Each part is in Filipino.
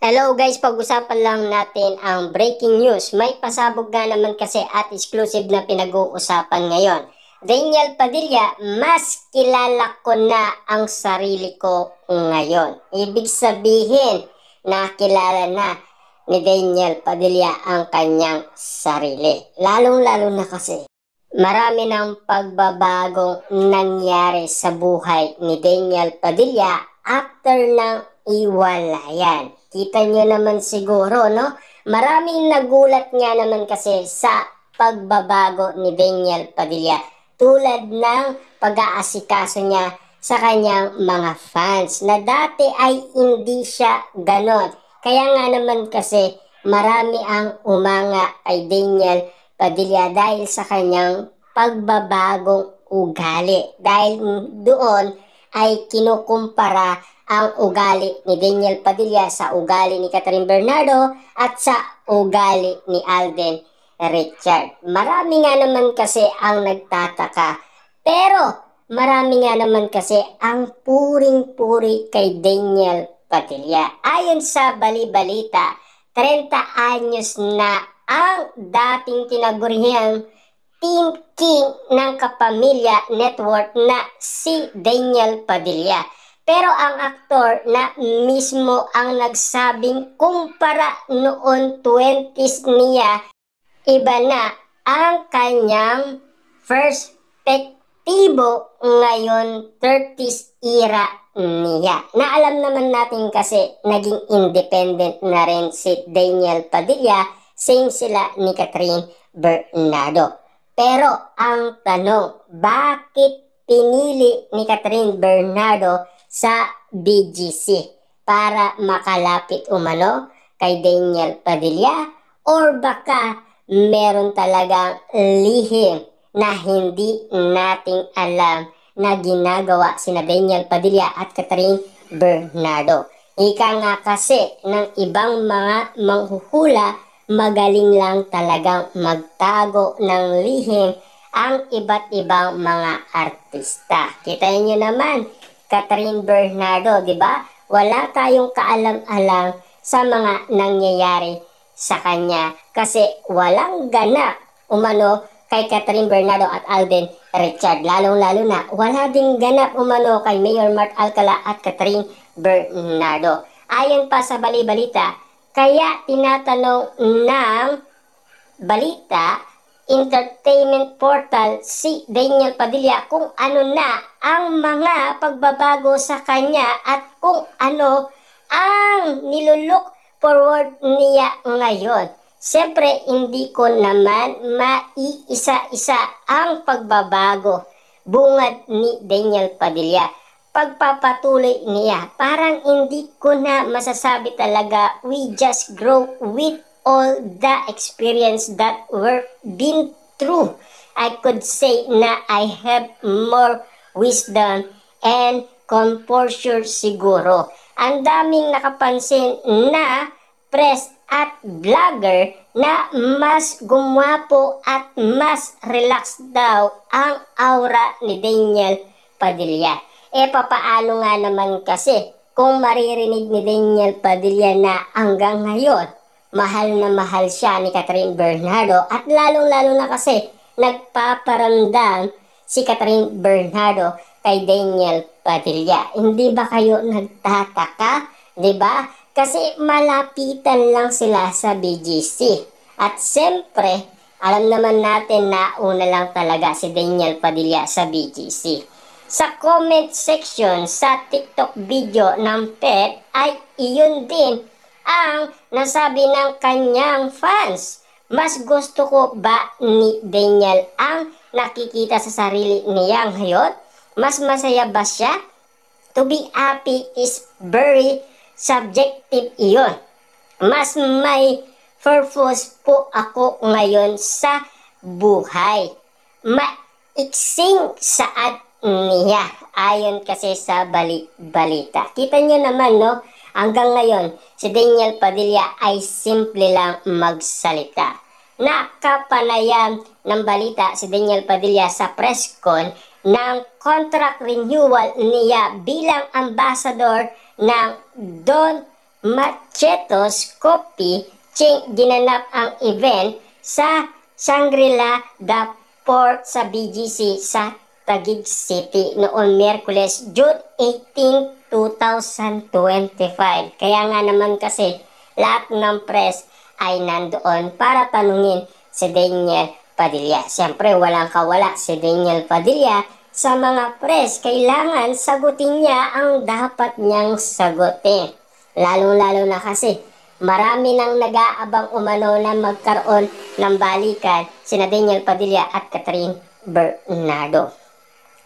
Hello guys, pag-usapan lang natin ang breaking news. May pasabog nga naman kasi at exclusive na pinag-uusapan ngayon. Daniel Padilla, mas kilala ko na ang sarili ko ngayon. Ibig sabihin na kilala na ni Daniel Padilla ang kanyang sarili. Lalong-lalo na kasi marami ng pagbabagong nangyari sa buhay ni Daniel Padilla after ng iwalayan. Kita nyo naman siguro, no? Maraming nagulat nga naman kasi sa pagbabago ni Daniel Padilla. Tulad ng pag-aasikaso niya sa kanyang mga fans na dati ay hindi siya ganon. Kaya nga naman kasi marami ang umanga kay Daniel Padilla dahil sa kanyang pagbabagong ugali. Dahil doon ay kinukumpara ang ugali ni Daniel Padilla sa ugali ni Catherine Bernardo at sa ugali ni Alden Richard. Marami nga naman kasi ang nagtataka, pero marami nga naman kasi ang puring-puri kay Daniel Padilla. Ayon sa bali-balita, 30 anyos na ang dating tinaguriang Team King ng Kapamilya Network na si Daniel Padilla. Pero ang aktor na mismo ang nagsabing kumpara noon 20s niya, iba na ang kanyang perspektibo ngayon 30s era niya. Na alam naman natin kasi naging independent na rin si Daniel Padilla, same sila ni Catherine Bernardo. Pero ang tanong, bakit pinili ni Catherine Bernardo sa BGC para makalapit umano kay Daniel Padilla, or baka meron talagang lihim na hindi nating alam na ginagawa sina Daniel Padilla at Catherine Bernardo. Ika nga kasi ng ibang mga manghuhula, magaling lang talagang magtago ng lihim ang iba't ibang mga artista. Kita niyo naman, Catherine Bernardo, di ba? Wala tayong kaalam-alam sa mga nangyayari sa kanya kasi walang ganap umano kay Catherine Bernardo at Alden Richard. Lalong-lalo na wala ding ganap umano kay Mayor Mart Alcala at Catherine Bernardo. Ayon pa sa bali-balita, kaya tinatanong ng balita entertainment portal si Daniel Padilla kung ano na ang mga pagbabago sa kanya at kung ano ang nilulook forward niya ngayon. Siyempre, hindi ko naman maiisa-isa ang pagbabago bungad ni Daniel Padilla. Pagpapatuloy niya, parang hindi ko na masasabi talaga, we just grow with all the experience that we've been through. I could say na I have more wisdom and composure siguro. Ang daming nakapansin na press at vlogger na mas gumwapo at mas relaxed daw ang aura ni Daniel Padilla. Papaano nga naman kasi kung maririnig ni Daniel Padilla na hanggang ngayon mahal na mahal siya ni Catherine Bernardo at lalong-lalo na kasi nagpaparamdam si Catherine Bernardo kay Daniel Padilla. Hindi ba kayo nagtataka? Diba? Kasi malapitan lang sila sa BGC. At siyempre, alam naman natin na una lang talaga si Daniel Padilla sa BGC. Sa comment section sa TikTok video ng Pet ay iyon din ang nasabi ng kanyang fans. Mas gusto ko ba ni Daniel ang nakikita sa sarili niya ngayon? Mas masaya ba siya? To be happy is very subjective iyon. Mas may purpose po ako ngayon sa buhay. Maiksing saad niya. Ayon kasi sa balita. Kita nyo naman, no? Hanggang ngayon, si Daniel Padilla ay simple lang magsalita. Nakapanayam ng balita si Daniel Padilla sa press con ng contract renewal niya bilang ambassador ng Don Machetos Coffee ginanap ang event sa Shangri-La The Port sa BGC sa Taguig City noong Miyerkules, June 18, 2025. Kaya nga naman kasi lahat ng press ay nandoon para tanungin si Daniel Padilla. Siyempre walang kawala si Daniel Padilla sa mga press. Kailangan sagutin niya ang dapat niyang sagutin. Lalong-lalo na kasi marami nang nag-aabang umano na magkaroon ng balikan sina Daniel Padilla at Catherine Bernardo.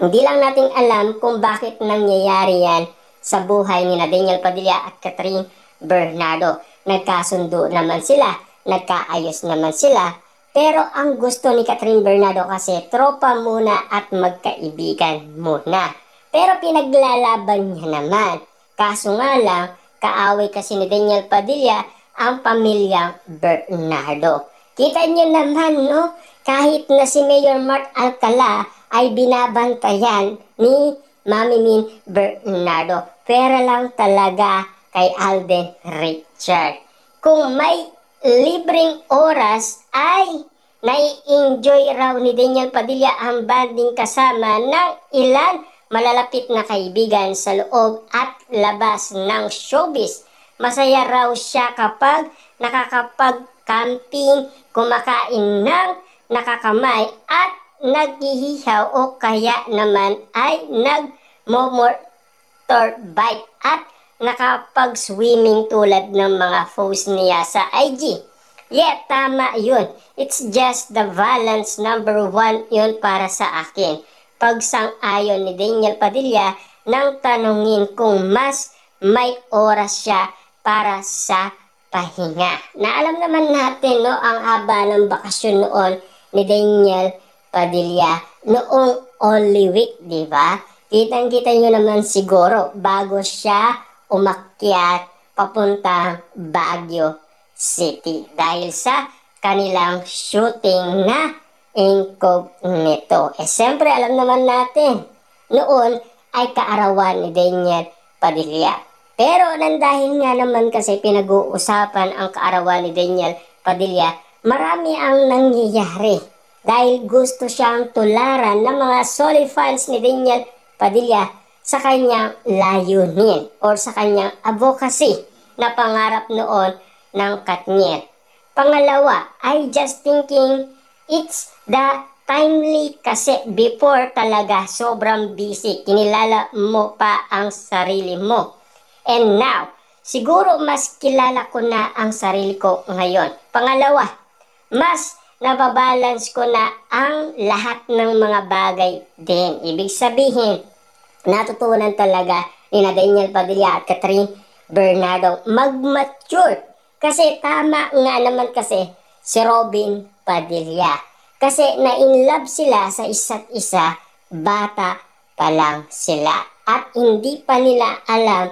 Hindi lang natin alam kung bakit nangyayari yan sa buhay ni Daniel Padilla at Catherine Bernardo. Nagkasundo naman sila, nagkaayos naman sila, pero ang gusto ni Catherine Bernardo kasi tropa muna at magkaibigan muna. Pero pinaglalaban niya naman. Kaso nga lang, kaaway kasi ni Daniel Padilla ang pamilyang Bernardo. Kita niyo naman, no? Kahit na si Mayor Mark Alcala ay binabantayan ni Mami Min Bernardo. Pera lang talaga kay Alden Richard. Kung may libreng oras ay nai-enjoy raw ni Daniel Padilla ang banding kasama ng ilan malalapit na kaibigan sa loob at labas ng showbiz. Masaya raw siya kapag nakakapag-camping, kumakain ng nakakamay at naghihihaw o kaya naman ay nag-motorbike at nakapag-swimming tulad ng mga post niya sa IG. Yeah, tama yun. It's just the balance number 1 yun para sa akin. Pagsang-ayon ni Daniel Padilla nang tanungin kung mas may oras siya para sa pahinga. Na alam naman natin, no, ang haba ng bakasyon noon ni Daniel Padilla noong Holy Week, di ba? Kitang-kita nyo naman siguro bago siya umakyat papuntang Baguio City dahil sa kanilang shooting na incognito. Siyempre alam naman natin, noon ay kaarawan ni Daniel Padilla. Pero dahil nga naman kasi pinag-uusapan ang kaarawan ni Daniel Padilla, marami ang nangyayari dahil gusto siyang tularan ng mga solid fans ni Daniel Padilla sa kanyang layunin o sa kanyang advocacy na pangarap noon ng Katniel. Pangalawa, I just thinking it's the timely kasi before talaga sobrang busy. Kinilala mo pa ang sarili mo. And now, siguro mas kilala ko na ang sarili ko ngayon. Pangalawa, mas nababalance ko na ang lahat ng mga bagay din. Ibig sabihin, natutunan talaga ni Daniel Padilla at Catherine Bernardo mag-mature. Kasi tama nga naman kasi si Robin Padilla. Kasi na-inlove sila sa isa't isa, bata pa lang sila. At hindi pa nila alam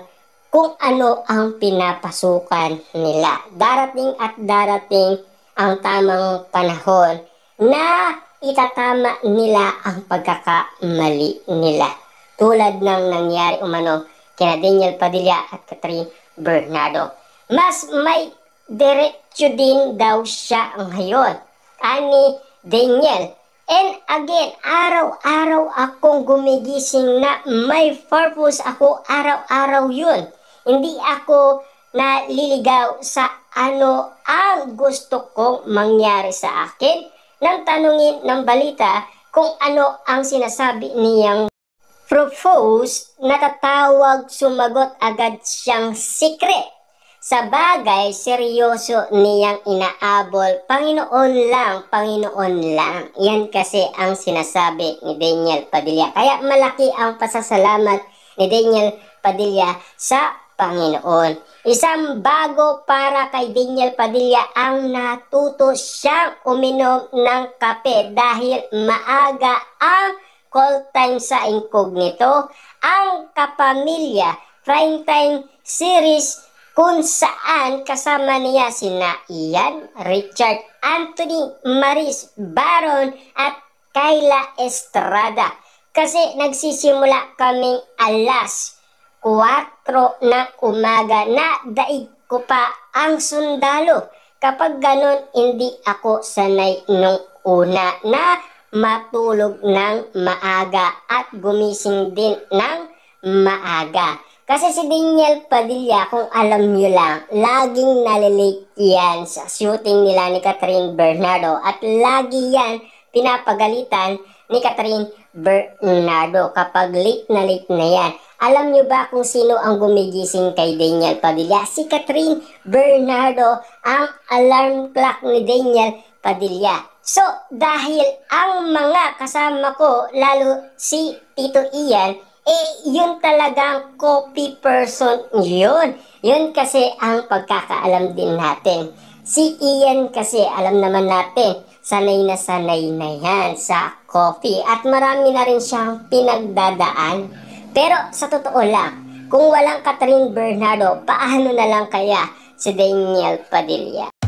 kung ano ang pinapasukan nila. Darating at darating ang tamang panahon na itatama nila ang pagkakamali nila. Tulad ng nangyari umano kina Daniel Padilla at Catherine Bernardo. Mas may diretso din daw siya ngayon, ani Daniel. And again, araw-araw akong gumigising na may purpose ako, araw-araw yun. Hindi ako naliligaw sa ano ang gusto kong mangyari sa akin nang tanungin ng balita kung ano ang sinasabi niyang propose, natatawag, sumagot agad siyang secret. Sa bagay, seryoso niyang inaabol, Panginoon lang, Panginoon lang. Yan kasi ang sinasabi ni Daniel Padilla. Kaya malaki ang pasasalamat ni Daniel Padilla sa Panginoon. Isang bago para kay Daniel Padilla ang natuto siyang uminom ng kape dahil maaga ang call time sa incognito, ang Kapamilya primetime series kung saan kasama niya sina Ian, Richard, Anthony, Maris, Baron at Kayla Estrada. Kasi nagsisimula kaming alas 4 ng umaga na daig ko pa ang sundalo. Kapag ganon, hindi ako sanay nung una na matulog ng maaga at gumising din ng maaga. Kasi si Daniel Padilla, kung alam nyo lang, laging nalilate yan sa shooting nila ni Catherine Bernardo at lagi yan pinapagalitan ni Catherine Bernardo kapag late na yan. Alam nyo ba kung sino ang gumigising kay Daniel Padilla? Si Catherine Bernardo, ang alarm clock ni Daniel Padilla. So, dahil ang mga kasama ko, lalo si Tito Ian, yun talagang copy person yun. Yun kasi ang pagkakaalam din natin. Si Ian kasi, alam naman natin, sanay na yan sa coffee at marami na rin siyang pinagdadaan. Pero sa totoo lang, kung walang Catherine Bernardo, paano na lang kaya si Daniel Padilla?